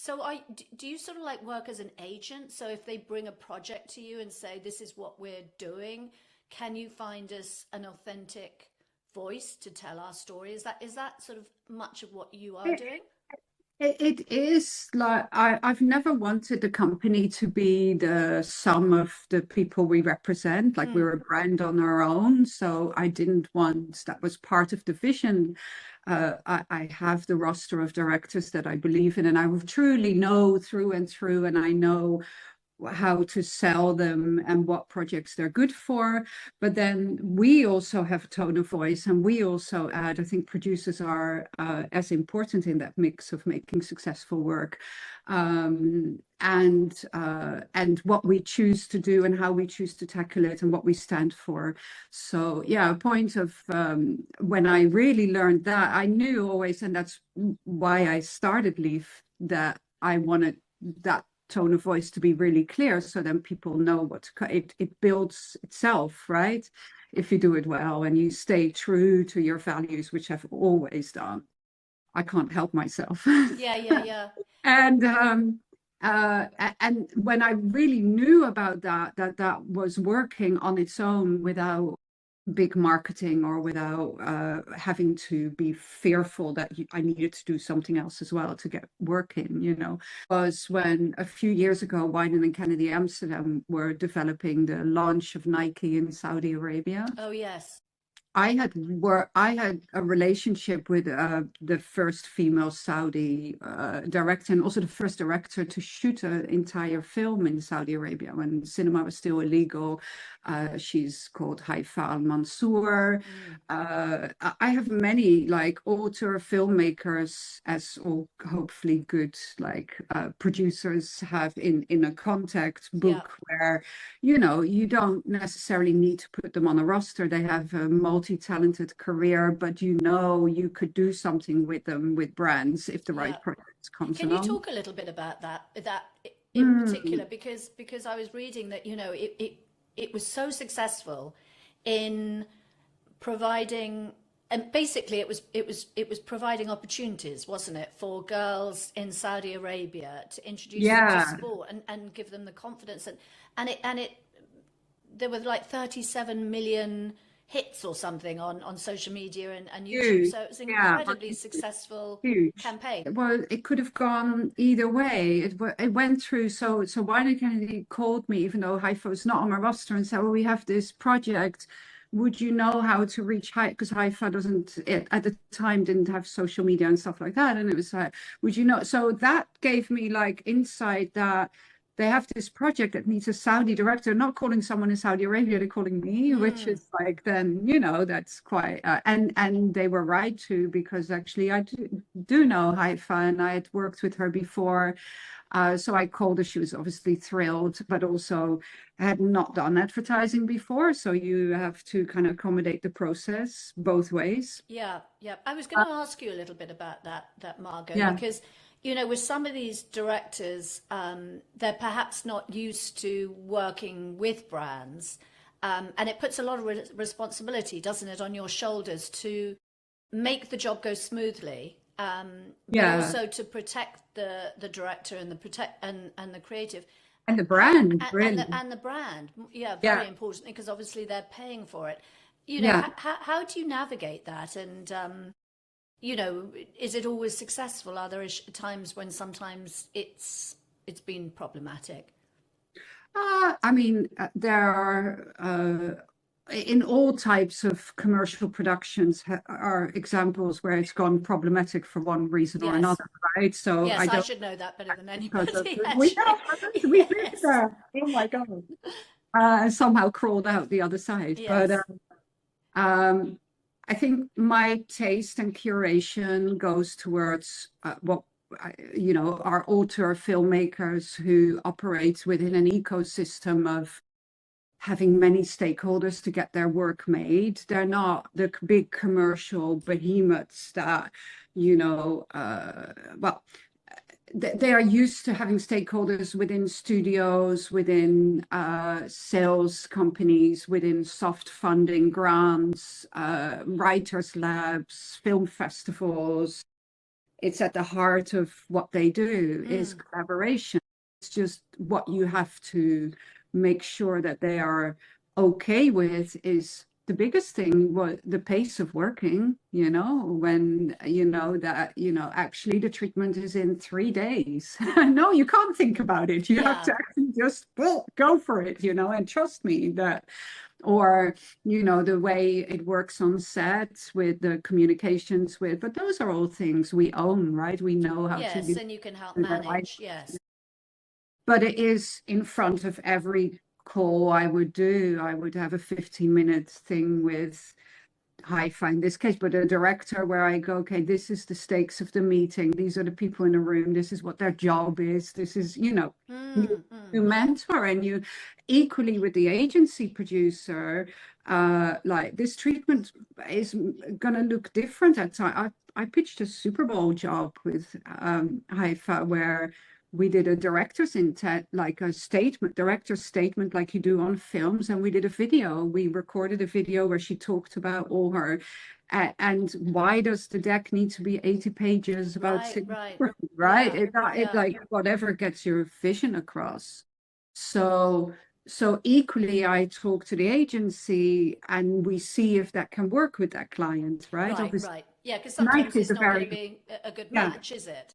So do you sort of like work as an agent? So if they bring a project to you and say, this is what we're doing, can you find us an authentic voice to tell our story? Is that sort of much of what you are It, doing? it is like I've never wanted the company to be the sum of the people we represent. Like Mm, we're a brand on our own. So I didn't want that was part of the vision. I have the roster of directors that I believe in, and I will truly know through and through, and I know how to sell them and what projects they're good for. But then we also have a tone of voice, and we also add, I think producers are as important in that mix of making successful work. And what we choose to do and how we choose to tackle it and what we stand for. So yeah, a point of when I really learned that, I knew always, and that's why I started Lief, that I wanted that tone of voice to be really clear, so then people know it builds itself, right? If you do it well and you stay true to your values, which I've always done. I can't help myself. yeah, yeah, yeah. and and when I really knew about that was working on its own without big marketing or without having to be fearful that I needed to do something else as well to get working, was when a few years ago, Wieden and Kennedy Amsterdam were developing the launch of Nike in Saudi Arabia. Oh, yes. I had a relationship with the first female Saudi director, and also the first director to shoot an entire film in Saudi Arabia when cinema was still illegal. She's called Haifaa al-Mansour. Mm, I have many like author filmmakers, as all hopefully good like producers have in a contact yeah, book where you don't necessarily need to put them on a roster. They have a multi-talented career, but you could do something with them with brands if the yeah. right project comes Can you along. talk a little bit about that in Mm, particular? Because I was reading that, it was so successful in providing, and basically it was providing opportunities, wasn't it, for girls in Saudi Arabia to introduce them to yeah, sport and give them the confidence, and it there were like 37 million hits or something on social media and YouTube. huge. So it was an Yeah, incredibly successful huge. campaign. Well, it could have gone either way. It went through. So Wieden Kennedy called me, even though Haifaa was not on my roster, and said, "Well, we have this project. Would you know how to reach Haifaa? Because Haifaa doesn't at the time didn't have social media and stuff like that." And it was like, "Would you know?" So that gave me like insight that they have this project that needs a Saudi director, not calling someone in Saudi Arabia, they're calling me, which Mm, is like, then, that's quite, and they were right to, because actually I do know Haifa and I had worked with her before. So I called her, she was obviously thrilled, but also had not done advertising before. So you have to kind of accommodate the process both ways. yeah, yeah. I was going Uh, to ask you a little bit about that Margot, yeah, because with some of these directors, they're perhaps not used to working with brands, and it puts a lot of responsibility, doesn't it, on your shoulders to make the job go smoothly, but yeah. also to protect the director and and the creative. And the How brand, and really. the brand, yeah, very Yeah, importantly, because obviously they're paying for it. yeah. How do you navigate that? And is it always successful? Are there times when sometimes it's been problematic? I mean, there are in all types of commercial productions are examples where it's gone problematic for one reason or Yes, another, right? So yes, I I don't should know that better than because of anybody, we know actually. we've been Yes, there. Oh my God. Somehow crawled out the other side. But yes, um, I think my taste and curation goes towards what our author filmmakers who operate within an ecosystem of having many stakeholders to get their work made. They're not the big commercial behemoths that, well, they are used to having stakeholders within studios, within sales companies, within soft funding grants, writers' labs, film festivals, it's at the heart of what they do is Mm. collaboration. It's just what you have to make sure that they are okay with is the biggest thing, what the pace of working, when actually the treatment is in 3 days. No, you can't think about it. You have Yeah. to actually just go for it, and trust me that, or the way it works on set with the communications with, but those are all things we own, right? We know how to Yes, do and you can help the right, manage. Yes. but it is in front of every call I would do. I would have a 15-minute thing with Haifaa in this case, but a director where I go, okay, this is the stakes of the meeting. These are the people in the room. This is what their job is. This is, you, Mm, you mm. mentor, and you equally with the agency producer, like this treatment is going to look different at time. I pitched a Super Bowl job with Haifaa where we did a director's intent, like a statement, director's statement, like you do on films. And we did a video. We recorded a video where she talked about all her, and why does the deck need to be 80 pages about Right, right. cinematography, right? Yeah, It yeah. like whatever gets your vision across. So, so equally, I talk to the agency and we see if that can work with that client, right? Right, Obviously, right. Yeah, because might sometimes is it's a not going to very, be a good yeah, match, is it?